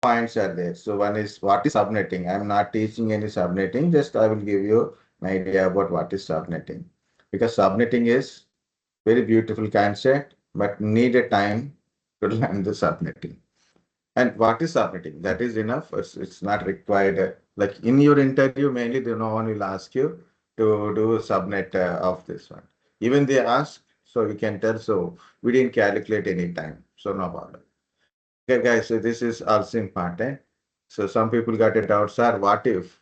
points are there. So one is what is subnetting. I'm not teaching any subnetting, just I will give you an idea about what is subnetting. Because subnetting is very beautiful concept, but need a time to learn the subnetting. And what is subnetting? That is enough. It's not required. Like in your interview, mainly no one will ask you to do subnet of this one. Even they ask, so we can tell. So we didn't calculate any time, so no problem. Okay, guys. So this is also important. So some people got a doubt, sir. What if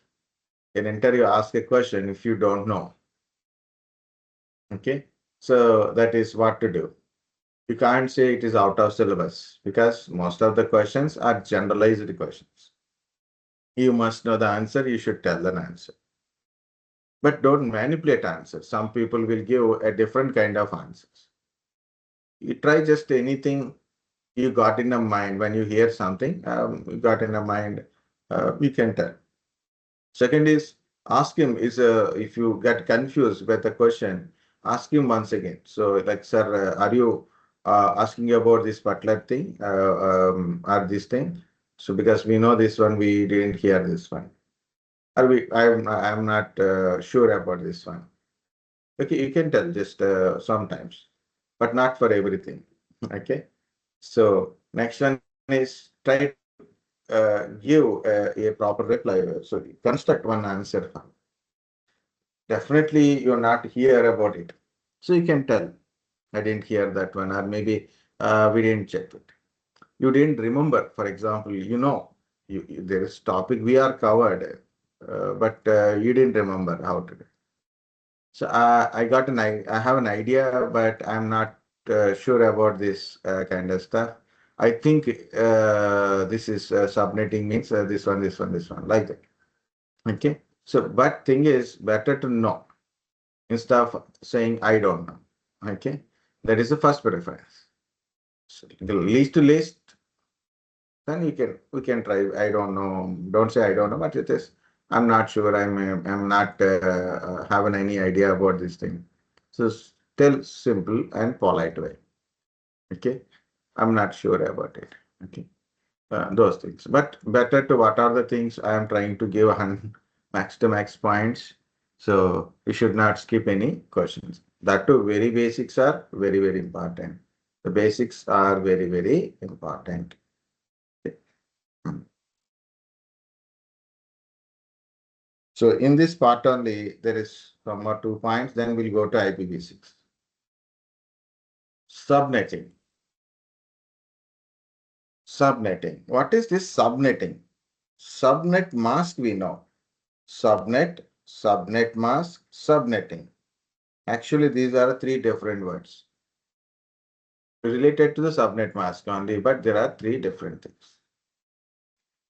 an interview ask a question if you don't know? Okay, so that is what to do. You can't say it is out of syllabus because most of the questions are generalized questions. You must know the answer, you should tell an answer. But don't manipulate answers. Some people will give a different kind of answers. You try just anything you got in a mind when you hear something, you got in a mind, you can tell. Second is ask him if you get confused with the question, ask him once again. So like, sir, are you asking about this particular thing or this thing? So because we know this one, we didn't hear this one. I'm not sure about this one. Okay, you can tell just sometimes, but not for everything. Okay. So next one is try to give a proper reply. So construct one answer. Definitely you're not hear about it. So you can tell, I didn't hear that one, or maybe we didn't check it. You didn't remember, for example, there is topic we are covered, but you didn't remember how to do. So I have an idea, but I'm not sure about this kind of stuff. I think this is subnetting means this one, like that. Okay. So, but thing is better to know instead of saying I don't know. Okay. That is the first preference. So the least to least, then we can try. I don't know. Don't say I don't know, but it is. I'm not sure. I'm not having any idea about this thing. So tell simple and polite way. Okay. I'm not sure about it. Okay. Those things. But better to what are the things I am trying to give on max to max points. So you should not skip any questions. That too, very basics are very, very important. The basics are very, very important. Okay. So in this part only, there is some more 2 points. Then we'll go to IPv6. Subnetting. Subnetting. What is this subnetting? Subnet mask we know. Subnet, subnet mask, subnetting. Actually, these are three different words related to the subnet mask only, but there are three different things.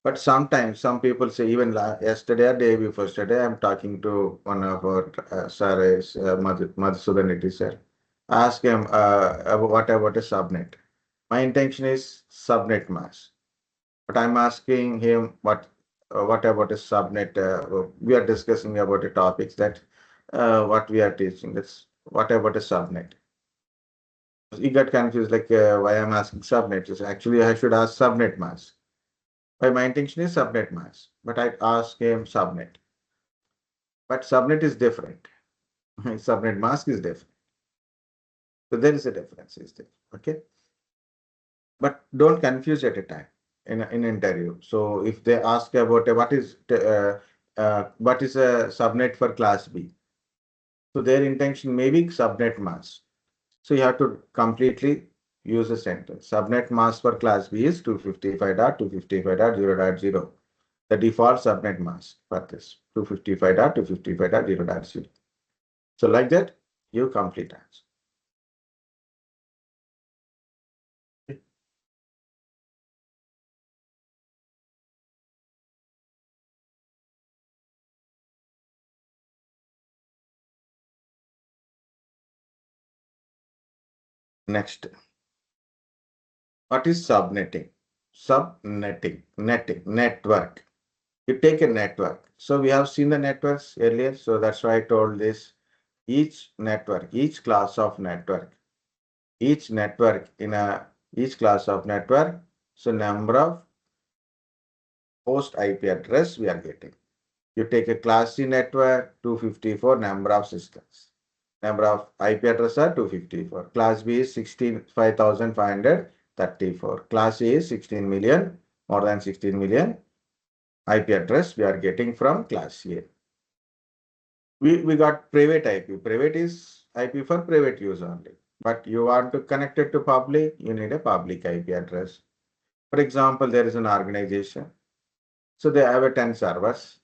But sometimes some people say, even yesterday or day before yesterday, I'm talking to one of our sir, Madhusudan Reddy sir. Ask him what about a subnet. My intention is subnet mask, but I'm asking him what about a subnet. We are discussing about the topics that what we are teaching. That's what about a subnet. You got confused like why I'm asking subnet. Is actually I should ask subnet mask. My intention is subnet mask, but I ask him subnet. But subnet is different. Subnet mask is different. So there is a difference, is there? Okay. But don't confuse at a time in interview. So if they ask about what is a subnet for class B, so their intention may be subnet mask. So you have to completely use a sentence. Subnet mask for class B is 255.255.0.0. The default subnet mask for this 255.255.0.0. So like that, you complete answer. Next, what is subnetting? Subnetting, netting, network. You take a network. So we have seen the networks earlier. So that's why I told this. Each network, each class of network, each network in a each class of network. So number of host IP address we are getting. You take a class C network, 254 number of systems. Number of IP addresses are 254. Class B is 65,534. Class A is 16 million, more than 16 million IP address we are getting from class A. We got private IP. Private is IP for private use only. But you want to connect it to public, you need a public IP address. For example, there is an organization. So they have a 10 servers.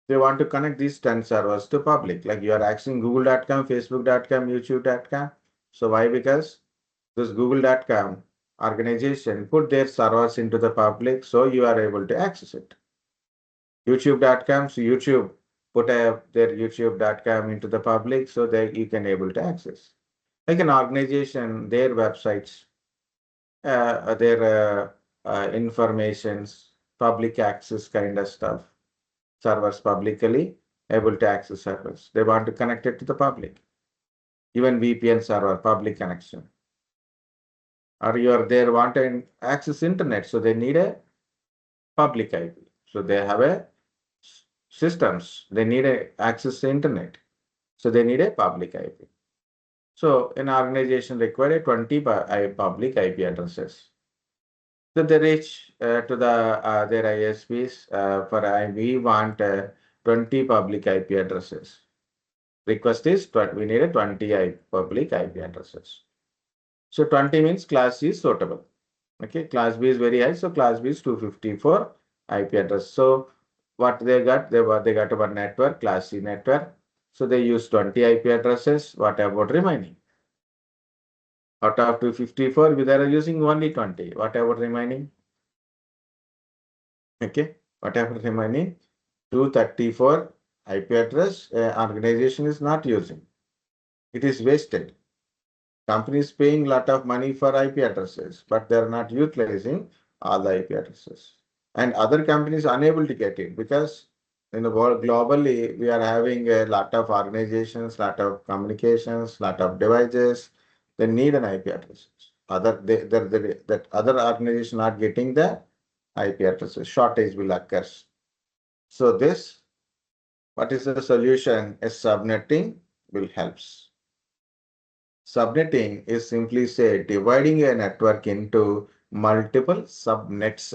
They want to connect these 10 servers to public. Like you are accessing google.com, facebook.com, youtube.com. So why? Because this google.com organization put their servers into the public, so you are able to access it. youtube.com, so YouTube put their youtube.com into the public, so that you can able to access. Like an organization, their websites, their informations, public access kind of stuff, servers publicly able to access servers. They want to connect it to the public. Even VPN server, public connection. Or they want to access internet, so they need a public IP. So they have a systems, they need a access to internet. So they need a public IP. So an organization require 20 public IP addresses. So they reach to their ISPs for we want 20 public IP addresses. Request is we need a 20 public IP addresses. So 20 means class C is suitable. Okay, class B is very high, so class B is 254 IP address. So what they got? They got one network, class C network. So they use 20 IP addresses. What about remaining? Out of 254, they are using only 20. What about remaining? Okay, what about remaining? 234 IP address organization is not using. It is wasted. Company is paying a lot of money for IP addresses, but they are not utilizing all the IP addresses. And other companies are unable to get it because in the world globally, we are having a lot of organizations, lot of communications, lot of devices. They need an IP address. That other organization not getting the IP addresses, shortage will occur. So what is the solution? A subnetting will helps. Subnetting is simply say dividing a network into multiple subnets.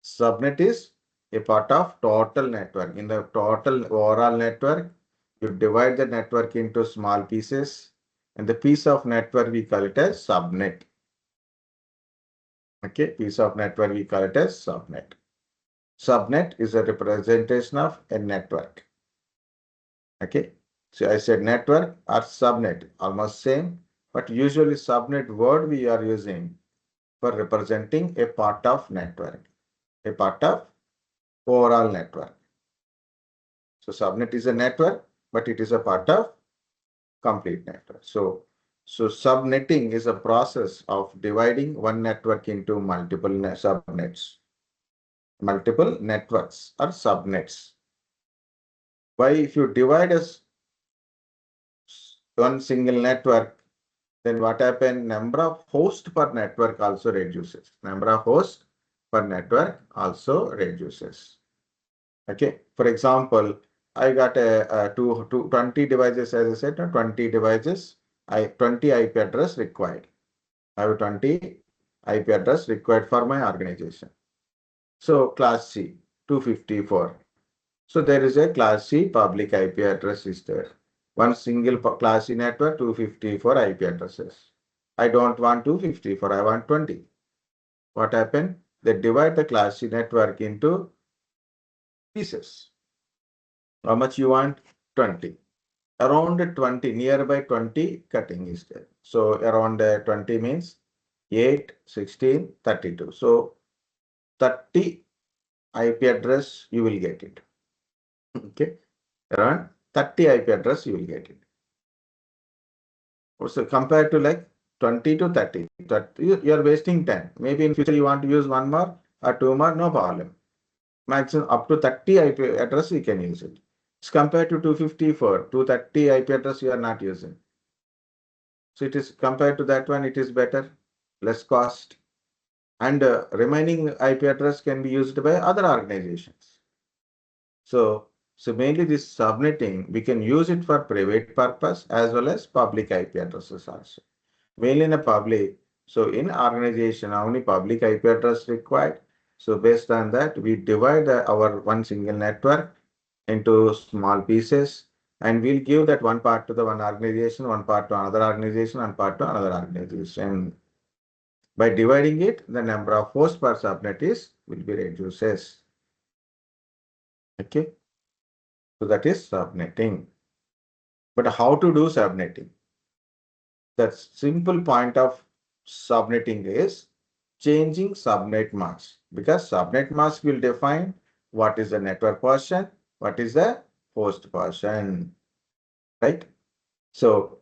Subnet is a part of total network. In the total overall network, you divide the network into small pieces, and the piece of network we call it as subnet. Okay, piece of network we call it as subnet. Subnet is a representation of a network. Okay, so I said network or subnet, almost same, but usually subnet word we are using for representing a part of network, a part of overall network. So subnet is a network, but it is a part of complete network. So subnetting is a process of dividing one network into multiple subnets, multiple networks or subnets. Why? If you divide as one single network, then what happens? Number of hosts per network also reduces. Number of hosts per network also reduces. Okay. For example, I got a 20 devices, as I said, 20 devices, 20 IP address required. I have 20 IP address required for my organization. So class C, 254. So there is a class C public IP address is there. One single class C network, 254 IP addresses. I don't want 254, I want 20. What happened? They divide the class C network into pieces. How much you want? 20. Around 20, nearby 20 cutting is there. So around 20 means 8, 16, 32. So 30 IP address you will get it. Okay. Around 30 IP address you will get it. So compared to like 20 to 30, you are wasting 10. Maybe in future you want to use one more or two more, no problem. Maximum up to 30 IP address you can use it. It's compared to 254, 230 IP address you are not using. So it is compared to that one, it is better, less cost. and remaining IP address can be used by other organizations. So mainly this subnetting, we can use it for private purpose as well as public IP addresses also. Mainly in a public, so in organization, how many public IP address required? So based on that, we divide our one single network into small pieces, and we'll give that one part to the one organization, one part to another organization, and part to another organization. By dividing it, the number of hosts per subnet is will be reduces. Okay, so that is subnetting. But how to do subnetting? The simple point of subnetting is changing subnet mask, because subnet mask will define what is the network portion, what is the host portion, right? So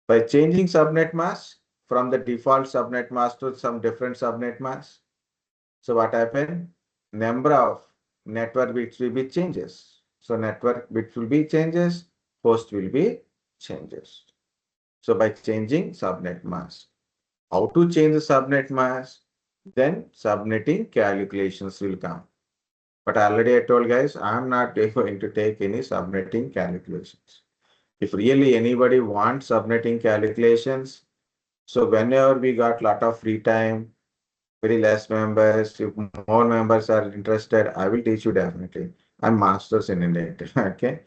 by changing subnet mask from the default subnet mask to some different subnet mask, so what happened? Number of network bits will be changes. So network bits will be changes, host will be changes. So by changing subnet mask, how to change the subnet mask? Then subnetting calculations will come. But already I told guys, I'm not going to take any subnetting calculations. If really anybody wants subnetting calculations, so whenever we got lot of free time, very less members, if more members are interested, I will teach you definitely. I'm masters in it, okay?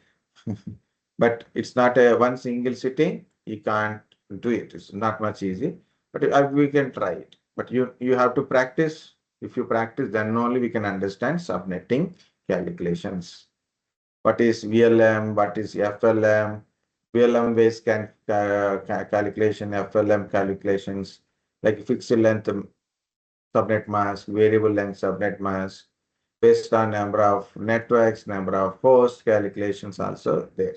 But it's not a one single sitting. You can't do it. It's not much easy, but we can try it. But you have to practice. If you practice, then only we can understand subnetting calculations. What is VLM? What is FLM? VLM based calculation, FLM calculations, like fixed length subnet mask, variable length subnet mask, based on number of networks, number of hosts, calculations also there.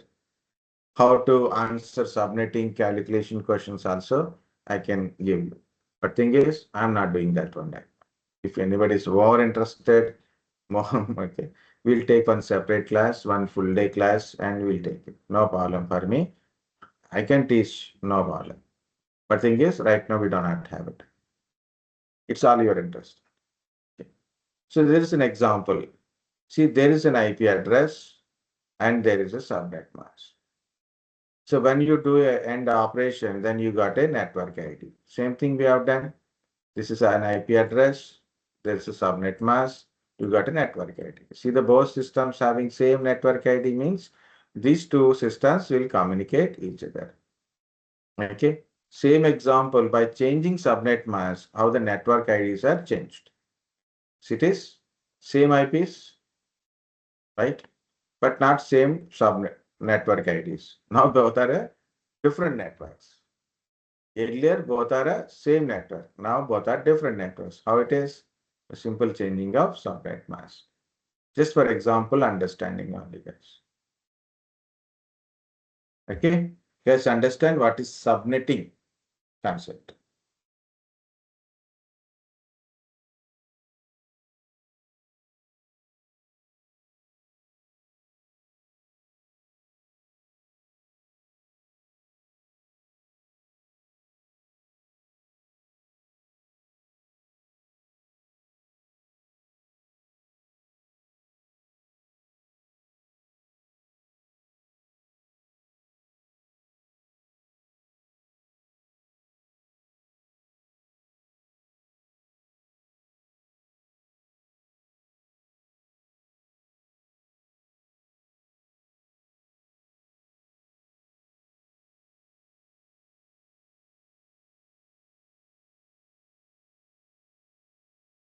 How to answer subnetting calculation questions also I can give you. But thing is, I'm not doing that one. If anybody is more interested, more, okay, we'll take one separate class, one full day class, and we'll take it. No problem for me. I can teach, no problem. But thing is, right now we do not have it. It's all your interest. Okay. So there is an example. See, there is an IP address and there is a subnet mask. So when you do a end operation, then you got a network ID. Same thing we have done. This is an IP address. There's a subnet mask. You got a network ID. See, the both systems having same network ID means these two systems will communicate each other. Okay. Same example, by changing subnet mask, how the network IDs are changed. So it is same IPs, right? But not same subnet network IDs. Now both are different networks. Earlier, both are same network. Now both are different networks. How it is? A simple changing of subnet mask. Just for example, understanding only, guys. Okay? Guys, understand what is subnetting concept.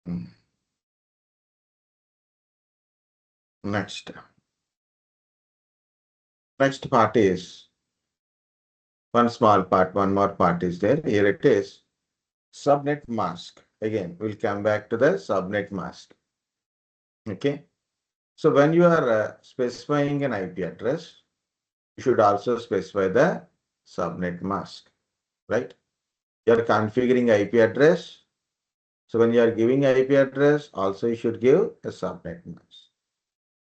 Hmm. Next. Next part is one small part, one more part is there. Here it is. Subnet mask. Again, we'll come back to the subnet mask. Okay. So when you are specifying an IP address, you should also specify the subnet mask, right? You are configuring IP address. So when you are giving IP address, also you should give a subnet mask.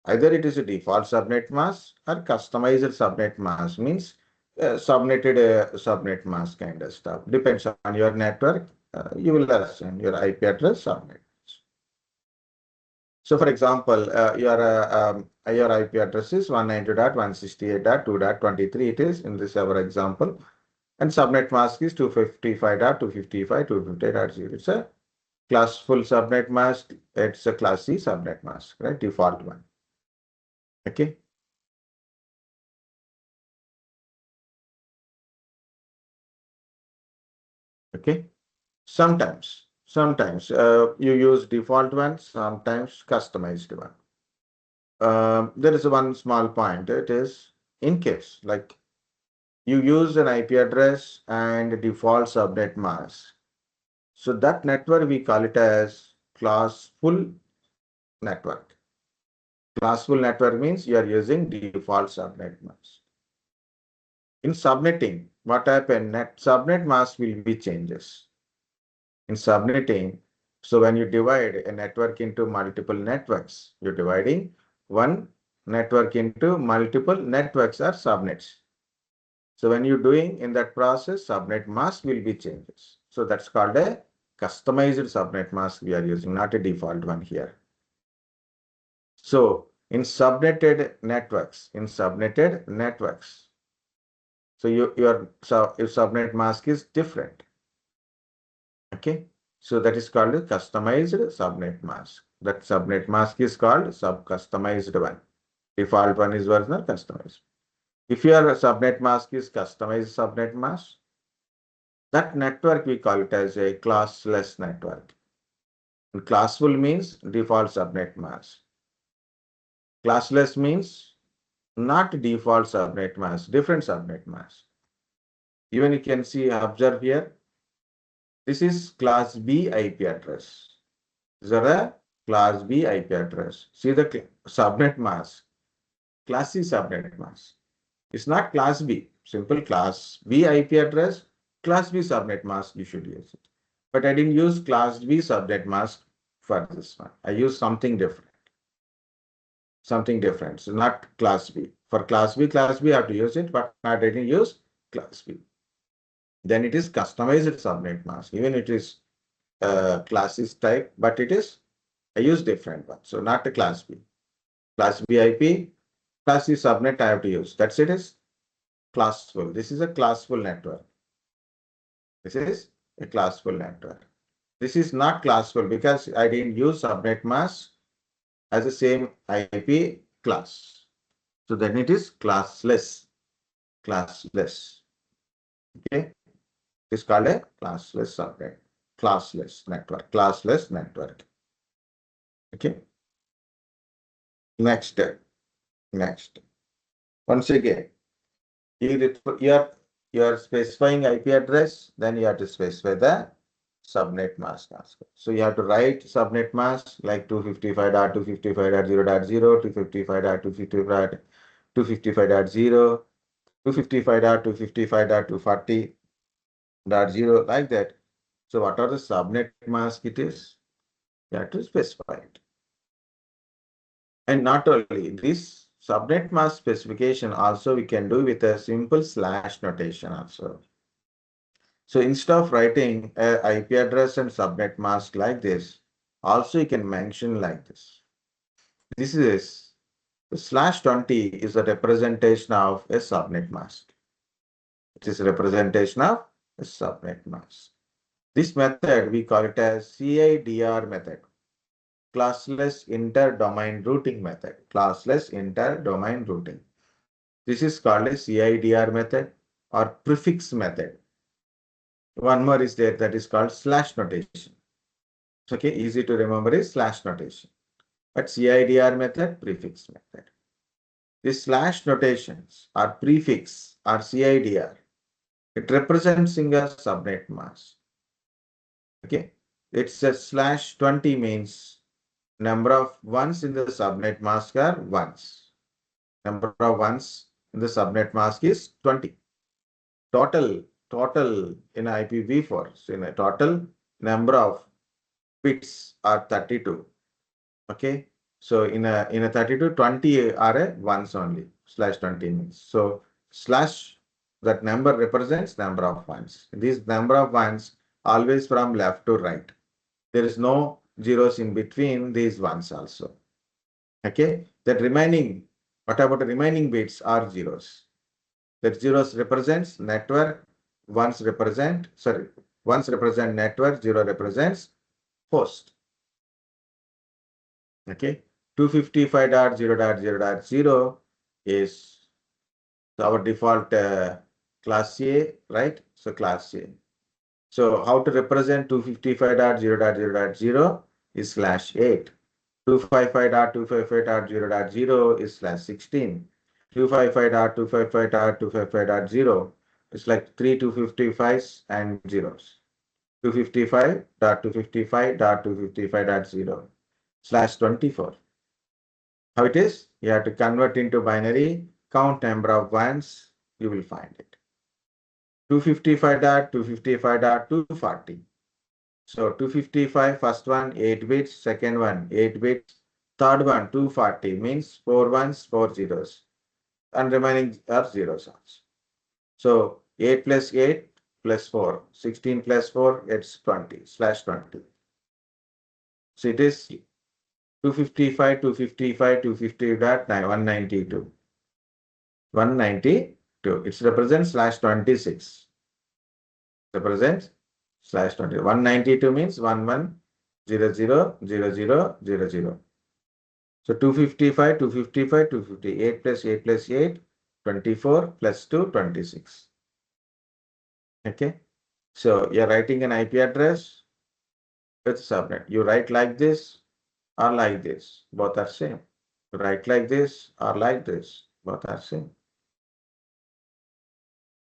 Either it is a default subnet mask or customized subnet mask, means subnetted subnet mask kind of stuff. Depends on your network. you will assign your IP address subnet. So for example, your IP address is 192.168.2.23. It is in this our example. And subnet mask is 255.255.250.0. It's a full subnet mask. It's a class C subnet mask, right? Default one. Okay. Okay. Sometimes you use default one, sometimes customized one. There is one small point. It is in case like you use an IP address and default subnet mask. So that network we call it as classful network. Classful network means you are using default subnet mask. In subnetting, what happened? Subnet mask will be changes. In subnetting, so when you divide a network into multiple networks, you're dividing one network into multiple networks or subnets. So when you're doing in that process, subnet mask will be changes. So that's called a customized subnet mask we are using, not a default one here. So in subnetted networks, so your subnet mask is different. Okay. So that is called a customized subnet mask. That subnet mask is called customized one. Default one is original, customized. If your subnet mask is customized subnet mask, that network we call it as a classless network. And classful means default subnet mask. Classless means not default subnet mask, different subnet mask. Even you can see, observe here, this is class B IP address. These are a class B IP address. See the subnet mask, class C subnet mask. It's not class B, simple class B IP address, class B subnet mask you should use it. But I didn't use class B subnet mask for this one. I used something different. So not class B. For class B, I have to use it, but I didn't use class B. Then it is customized subnet mask. Even it is classes type, but it is, I use different one. So not a class B. Class B IP, class C subnet I have to use. That's it is classful. This is a classful network. This is a classful network. This is not classful because I didn't use subnet mask as the same IP class. So then it is classless. Okay. It's called a classless subnet. Classless network. Okay. Next. Once again, you are specifying IP address, then you have to specify the subnet mask also. So you have to write subnet mask like 255.255.0.0, 255.255.255.0, 255.255.240.0, like that. So what are the subnet mask it is? You have to specify it. And not only this, subnet mask specification also we can do with a simple slash notation also. So instead of writing a IP address and subnet mask like this, also you can mention like this. This is /20 is a representation of a subnet mask. It is a representation of a subnet mask. This method we call it as CIDR method. Classless inter-domain routing method. Classless inter-domain routing. This is called a CIDR method or prefix method. One more is there that is called slash notation. Okay, easy to remember is slash notation. But CIDR method, prefix method. These slash notations or prefix or CIDR, it represents in a subnet mask. Okay, it's a /20 means number of ones in the subnet mask are ones. Number of ones in the subnet mask is 20. Total in IPv4, so in a total number of bits are 32. Okay, so in a 32, 20 are a ones only. /20 means so slash, that number represents number of ones. These number of ones always from left to right. There is no zeros in between these ones also. Okay, that remaining, what about the remaining bits are zeros? That zeros represents network, ones represent network, zero represents host. Okay, 255.0.0.0 is our default class A, right? So class A. So how to represent 255.0.0.0 is /8. 255.255.0.0 is /16. 255.255.255.0 is like 3 255s and zeros. 255.255.255.0 /24. How it is? You have to convert into binary, count number of ones, you will find it. 255.255.240. So 255, first one 8 bits, second one 8 bits, third one 240 means 4 ones, 4 zeros, and remaining are zeros also. So 8 plus 8 plus 4, 16 plus 4, it's 20, /20. So it is 255, 255, 250.192. 192. It represents /26. Represents /20. 192 means 11000000. So 255, 255, 250. 8 plus 8 plus 8, 24 plus 2, 26. Okay. So you're writing an IP address with subnet. You write like this or like this. Both are same. You write like this or like this. Both are same.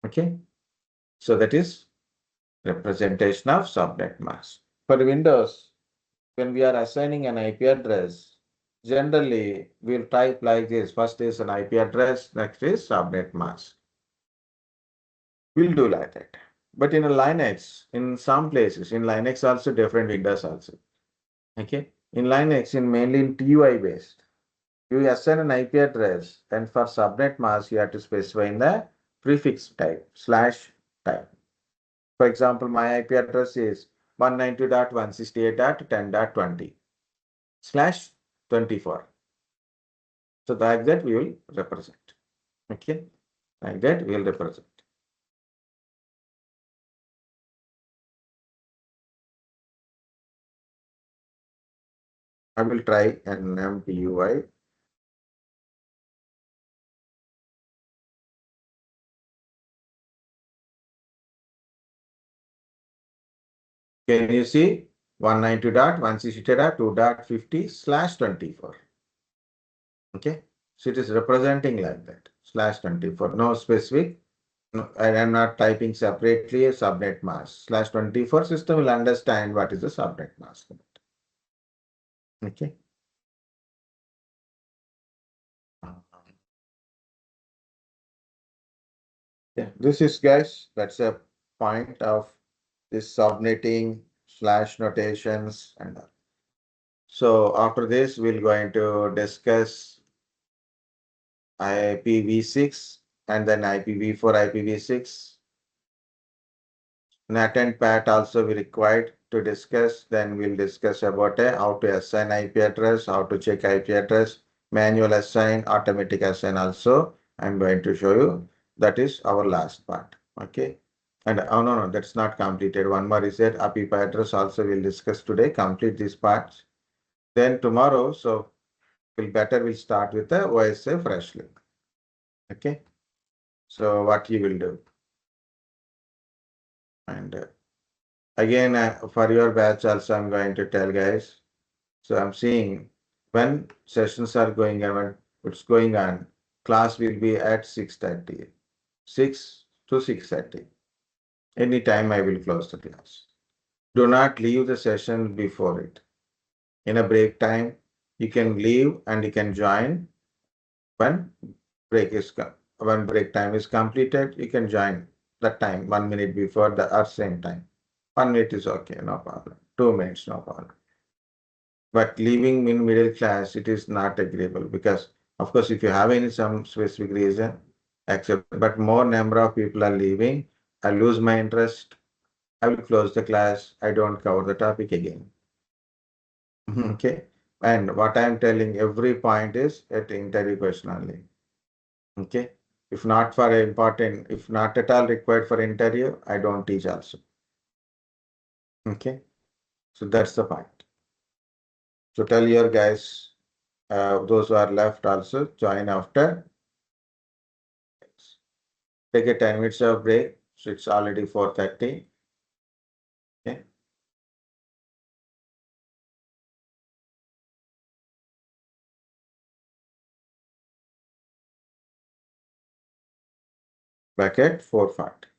Okay. So that is representation of subnet mask. For Windows, when we are assigning an IP address, generally we'll type like this. First is an IP address, next is subnet mask. We'll do like that. But in a Linux, in some places, in Linux also, different Windows also. Okay. In Linux, in mainly in TUI based, you assign an IP address, and for subnet mask, you have to specify in the prefix type, /type. For example, my IP address is 192.168.10.20 /24. So like that we will represent. Okay. Like that we will represent. I will try NMPUI. Can you see 192.168.2.50/24? Okay. So it is representing like that /24. No specific. No, I am not typing separately a subnet mask. /24 system will understand what is the subnet mask. Okay. Yeah, this is guys, that's a point of this subnetting /notations and all. So after this, we're going to discuss IPv6 and then IPv4, IPv6. NAT and PAT also we required to discuss. Then we'll discuss about how to assign IP address, how to check IP address, manual assign, automatic assign also. I'm going to show you. That is our last part. Okay. And oh no, that's not completed. One more is that IP address also we'll discuss today. Complete these parts. Then tomorrow, so we'll start with the OSA fresh link. Okay. So what you will do. And again, for your batch also, I'm going to tell guys. So I'm seeing when sessions are going on, when it's going on, class will be at 6:30, 6 to 6:30. Anytime I will close the class. Do not leave the session before it. In a break time, you can leave and you can join when when break time is completed. You can join that time 1 minute before the or same time. 1 minute is okay, no problem. 2 minutes, no problem. But leaving in middle class, it is not agreeable because, of course, if you have any some specific reason, accept. But more number of people are leaving, I lose my interest. I will close the class. I don't cover the topic again. Okay. And what I am telling every point is at interview question only. Okay. If not for important, if not at all required for interview, I don't teach also. Okay. So that's the point. So tell your guys, those who are left also join after. Take a 10 minutes of break. So it's already 4:30. Okay. Back at 4:40.